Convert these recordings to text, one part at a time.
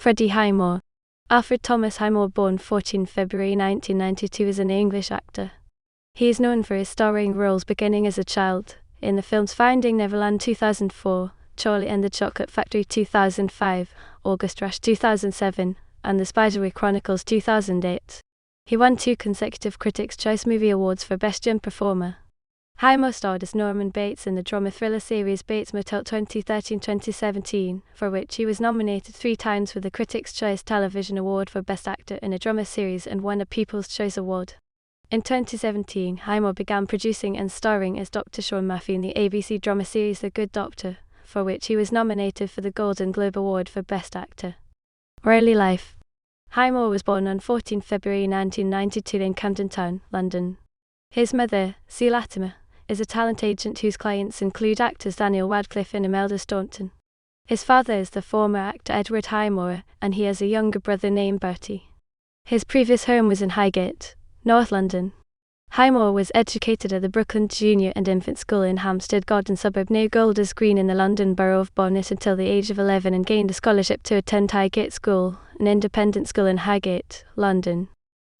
Freddie Highmore. Alfred Thomas Highmore, born 14 February 1992, is an English actor. He is known for his starring roles beginning as a child in the films Finding Neverland 2004, Charlie and the Chocolate Factory 2005, August Rush 2007, and the Spiderwick Chronicles 2008. He won 2 consecutive Critics' Choice Movie Awards for Best Young Performer. Highmore starred as Norman Bates in the drama thriller series Bates Motel 2013-2017, for which he was nominated 3 times for the Critics' Choice Television Award for Best Actor in a Drama Series and won a People's Choice Award. In 2017, Highmore began producing and starring as Doctor Shaun Murphy in the ABC drama series The Good Doctor, for which he was nominated for the Golden Globe Award for Best Actor. Early life. Highmore was born on 14 February 1992 in Camden Town, London. His mother, Sue Latimer, is a talent agent whose clients include actors Daniel Radcliffe and Imelda Staunton. His father is the former actor Edward Highmore, and he has a younger brother named Bertie. His previous home was in Highgate, North London. Highmore was educated at the Brooklyn Junior and Infant School in Hampstead Garden suburb near Golders Green in the London Borough of Bonnet until the age of 11 and gained a scholarship to attend Highgate School, an independent school in Highgate, London.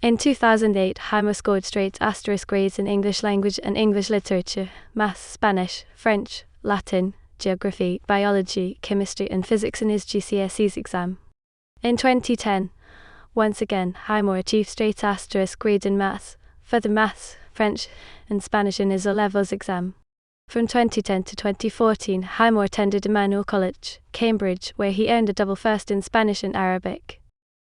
In 2008, Highmore scored straight * grades in English language and English literature, maths, Spanish, French, Latin, geography, biology, chemistry and physics in his GCSEs exam. In 2010, once again, Highmore achieved straight * grades in maths, further maths, French, and Spanish in his O-levels exam. From 2010 to 2014, Highmore attended Emmanuel College, Cambridge, where he earned a double first in Spanish and Arabic.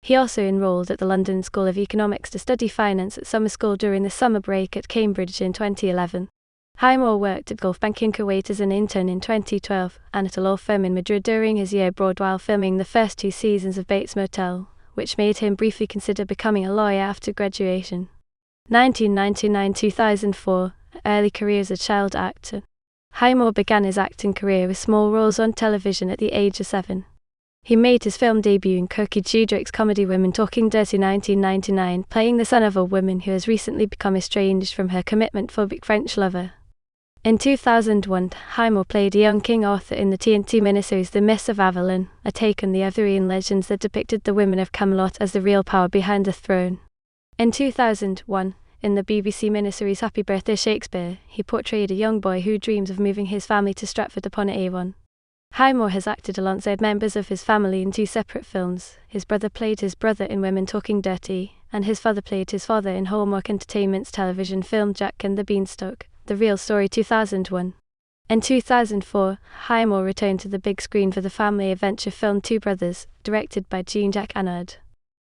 He also enrolled at the London School of Economics to study finance at summer school during the summer break at Cambridge in 2011. Highmore worked at Gulf Bank in Kuwait as an intern in 2012, and at a law firm in Madrid during his year abroad while filming the first 2 seasons of Bates Motel, which made him briefly consider becoming a lawyer after graduation. 1999-2004, early career as a child actor. Highmore began his acting career with small roles on television at the age of 7. He made his film debut in Kirky Judrick's comedy Women Talking Dirty 1999, playing the son of a woman who has recently become estranged from her commitment-phobic French lover. In 2001, Highmore played a young King Arthur in the TNT miniseries The Mists of Avalon, a take on the Arthurian legends that depicted the women of Camelot as the real power behind the throne. In 2001, in the BBC miniseries Happy Birthday Shakespeare, he portrayed a young boy who dreams of moving his family to Stratford-upon-Avon. Highmore has acted alongside members of his family in 2 separate films. His brother played his brother in Women Talking Dirty, and his father played his father in Hallmark Entertainment's television film Jack and the Beanstalk, The Real Story 2001. In 2004, Highmore returned to the big screen for the family adventure film Two Brothers, directed by Jean-Jacques Annaud.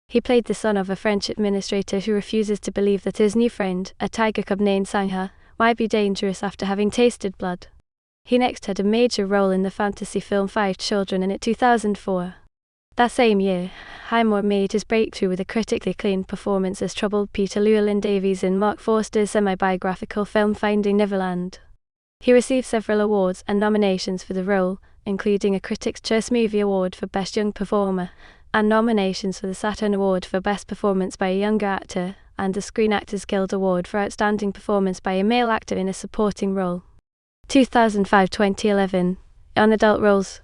He played the son of a French administrator who refuses to believe that his new friend, a tiger cub named Sangha, might be dangerous after having tasted blood. He next had a major role in the fantasy film 5 Children in 2004. That same year, Highmore made his breakthrough with a critically acclaimed performance as troubled Peter Llewellyn-Davies in Mark Forster's semi-biographical film Finding Neverland. He received several awards and nominations for the role, including a Critics' Choice Movie Award for Best Young Performer, and nominations for the Saturn Award for Best Performance by a Younger Actor, and the Screen Actors Guild Award for Outstanding Performance by a Male Actor in a Supporting Role. 2005-2011, on adult roles.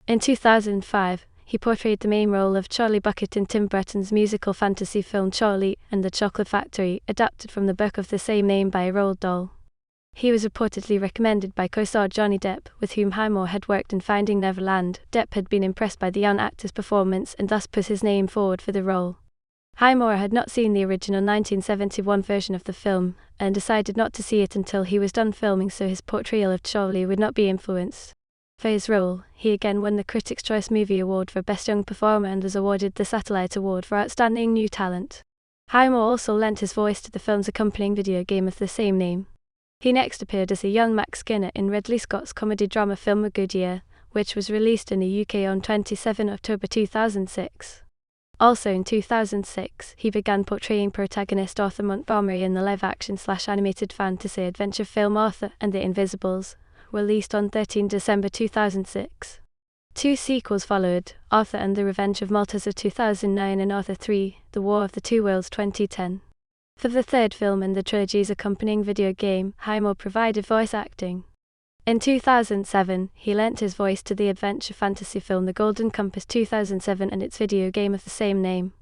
In 2005, he portrayed the main role of Charlie Bucket in Tim Burton's musical fantasy film Charlie and the Chocolate Factory, adapted from the book of the same name by Roald Dahl. He was reportedly recommended by co-star Johnny Depp, with whom Highmore had worked in Finding Neverland. Depp had been impressed by the young actor's performance and thus put his name forward for the role. Highmore had not seen the original 1971 version of the film, and decided not to see it until he was done filming so his portrayal of Charlie would not be influenced. For his role, he again won the Critics' Choice Movie Award for Best Young Performer and was awarded the Satellite Award for Outstanding New Talent. Highmore also lent his voice to the film's accompanying video game of the same name. He next appeared as a young Max Skinner in Ridley Scott's comedy-drama film A Good Year, which was released in the UK on 27 October 2006. Also in 2006, he began portraying protagonist Arthur Montgomery in the live-action/animated fantasy adventure film Arthur and the Invisibles, released on 13 December 2006. 2 sequels followed, Arthur and the Revenge of Maltese 2009 and Arthur 3, The War of the Two Worlds 2010. For the third film in the trilogy's accompanying video game, Highmore provided voice acting. In 2007, he lent his voice to the adventure fantasy film The Golden Compass 2007 and its video game of the same name.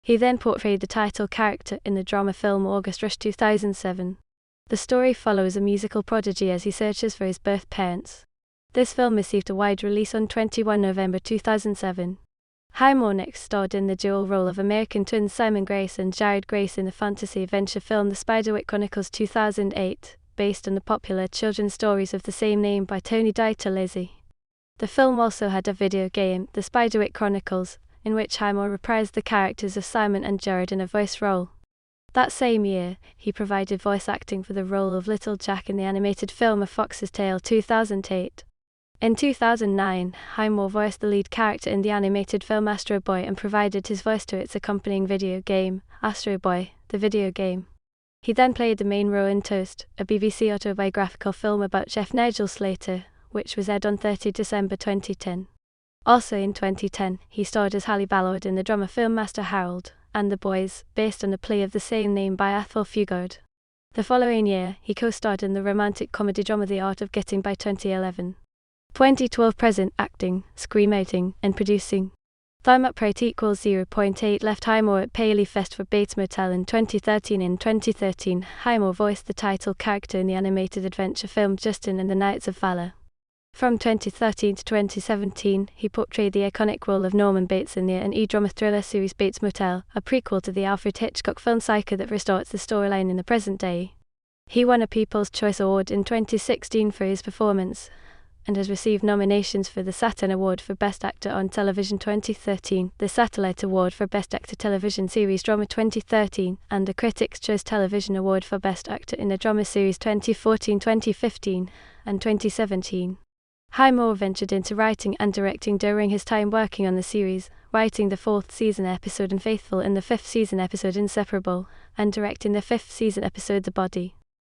He then portrayed the title character in the drama film August Rush 2007. The story follows a musical prodigy as he searches for his birth parents. This film received a wide release on 21 November 2007. Highmore next starred in the dual role of American twins Simon Grace and Jared Grace in the fantasy adventure film The Spiderwick Chronicles 2008, based on the popular children's stories of the same name by Tony Ditalese. The film also had a video game, The Spiderwick Chronicles, in which Highmore reprised the characters of Simon and Jared in a voice role. That same year, he provided voice acting for the role of Little Jack in the animated film A Fox's Tale 2008. In 2009, Highmore voiced the lead character in the animated film Astro Boy and provided his voice to its accompanying video game, Astro Boy, the video game. He then played the main role in Toast, a BBC autobiographical film about Chef Nigel Slater, which was aired on 30 December 2010. Also in 2010, he starred as Hallie Ballard in the drama film Master Harold and the Boys, based on a play of the same name by Athol Fugard. The following year, he co-starred in the romantic comedy drama The Art of Getting by 2011. 2012 present, acting, screenwriting, and producing. Thumb up rate equals 0.8 left Highmore at Paley Fest for Bates Motel in 2013. In 2013, Highmore voiced the title character in the animated adventure film Justin and the Knights of Valor. From 2013 to 2017, he portrayed the iconic role of Norman Bates in the e-drama thriller series Bates Motel, a prequel to the Alfred Hitchcock film Psycho that restarts the storyline in the present day. He won a People's Choice Award in 2016 for his performance, and has received nominations for the Saturn Award for Best Actor on Television 2013, the Satellite Award for Best Actor Television Series Drama 2013, and the Critics' Choice Television Award for Best Actor in a Drama Series 2014, 2015, and 2017. Highmore ventured into writing and directing during his time working on the series, writing the 4th season episode Unfaithful and the 5th season episode Inseparable, and directing the 5th season episode The Body.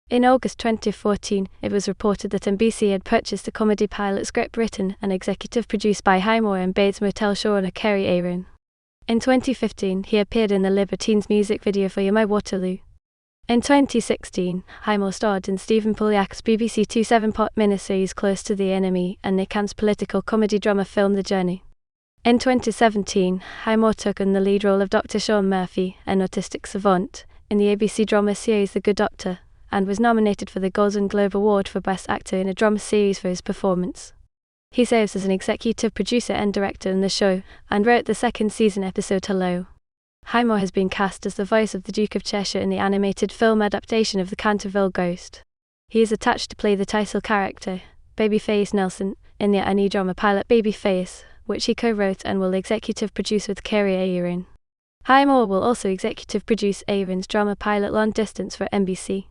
In August 2014, it was reported that NBC had purchased a comedy pilot script written and executive produced by Highmore and Bates Motel showrunner Kerry Aaron. In 2015, he appeared in the Libertines music video for You're My Waterloo. In 2016, Highmore starred in Stephen Polyak's BBC Two 7-part miniseries Close to the Enemy and Nick Hand's political comedy drama film The Journey. In 2017, Highmore took on the lead role of Doctor Shaun Murphy, an autistic savant, in the ABC drama series The Good Doctor, and was nominated for the Golden Globe Award for Best Actor in a Drama Series for his performance. He serves as an executive producer and director in the show, and wrote the 2nd season episode Hello. Highmore has been cast as the voice of the Duke of Cheshire in the animated film adaptation of The Canterville Ghost. He is attached to play the title character, Babyface Nelson, in the anime drama pilot Babyface, which he co-wrote and will executive produce with Kerry Aaron. Highmore will also executive produce Aaron's drama pilot Long Distance for NBC.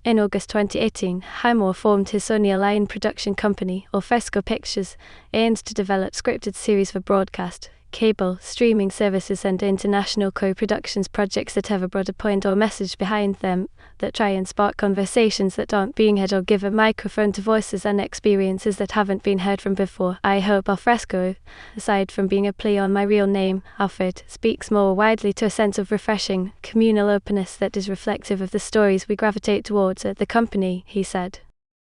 In August 2018, Highmore formed his Sony Lion production company, Alfresco Pictures, aimed to develop scripted series for broadcast, cable, streaming services and international co-productions projects that have a broader point or message behind them, that try and spark conversations that aren't being heard or give a microphone to voices and experiences that haven't been heard from before. I hope Alfresco, aside from being a play on my real name, Alfred, speaks more widely to a sense of refreshing, communal openness that is reflective of the stories we gravitate towards at the company, he said.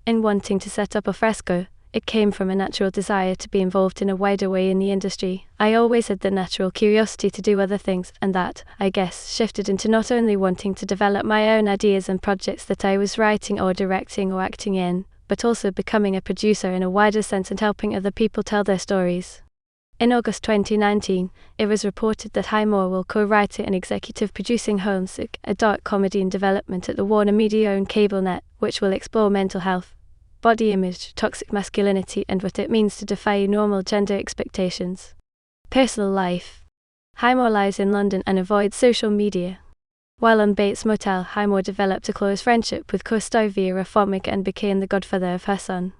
In wanting to set up Alfresco, it came from a natural desire to be involved in a wider way in the industry. I always had the natural curiosity to do other things, and that, I guess, shifted into not only wanting to develop my own ideas and projects that I was writing or directing or acting in, but also becoming a producer in a wider sense and helping other people tell their stories. In August 2019, it was reported that Highmore will co-write and executive producing Homesick, a dark comedy in development at the Warner Media-owned cable net, which will explore mental health, body image, toxic masculinity, and what it means to defy normal gender expectations. Personal life. Highmore lives in London and avoids social media. While on Bates Motel, Highmore developed a close friendship with co-star Vera Farmiga and became the godfather of her son.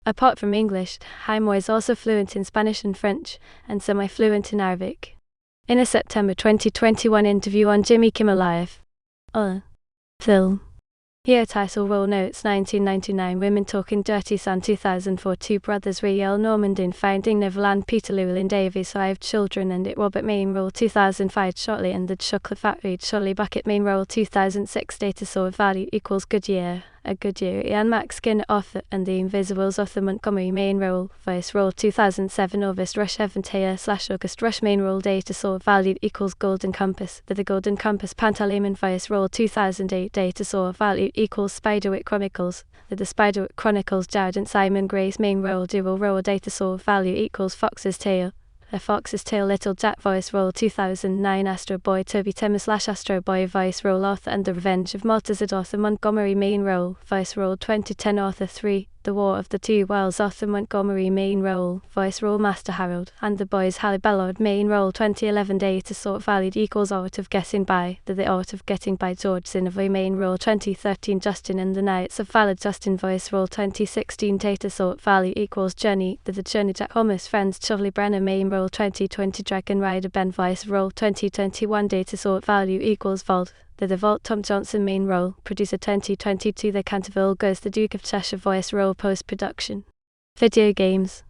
Apart from English, Highmore is also fluent in Spanish and French, and semi-fluent in Arabic. In a September 2021 interview on Jimmy Kimmel Live! Film. Here title role notes 1999 Women Talking Dirty Son 2004 Two brothers Rael Normand in Finding Neverland Peter Llewellyn Davies 5 children and it Robert main role 2005 Shortly and the Chocolate Factory Shortly Bucket main role 2006 Data Saw Value equals Goodyear A Good Year, Ian Max Skinner author, and The Invisibles author Montgomery main role, voice role 2007 August Rush Event here / August Rush main role data sort value equals Golden Compass, The Golden Compass Pantaleimon voice role 2008 data sort value equals Spiderwick Chronicles, The Spiderwick Chronicles Jared and Simon Gray's main role dual role data sort value equals Fox's Tale, A Fox's Tale Little Jack voice role 2009 Astro Boy Toby Timmer / Astro Boy voice role author and The Revenge of Maltazed author Montgomery main role voice role 2010 author 3 The War of the Two Worlds author Montgomery main role voice role Master Harold and The Boys Halle Ballard main role 2011 data sort valued equals Art of Getting By, The Art of Getting By George Sinovoy main role 2013 Justin and the Knights of Valor Justin voice role 2016 data sort value equals Journey, The Journey Jack Holmes Friends Charlie Brenner main role 2020 Dragon Rider Ben voice role 2021 data sort value equals Vault, The Vault Tom Johnson main role, producer 2022 The Canterville Goes The Duke of Cheshire voice role post-production. Video games.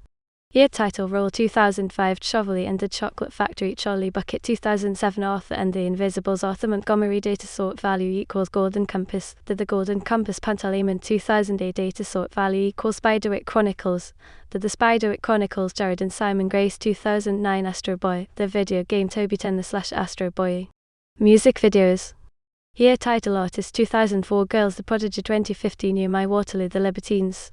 Year title role 2005 Chevrolet and the Chocolate Factory Charlie Bucket 2007 author and The Invisibles author Montgomery data sort value equals Golden Compass, The Golden Compass Pantaleimon 2008 data sort value equals Spiderwick Chronicles, The Spiderwick Chronicles Jared and Simon Grace 2009 Astro Boy, The video game Toby Timmer / Astro Boy. Music videos. Year title artist 2004 Girls The Prodigy 2015 You My Waterloo The Libertines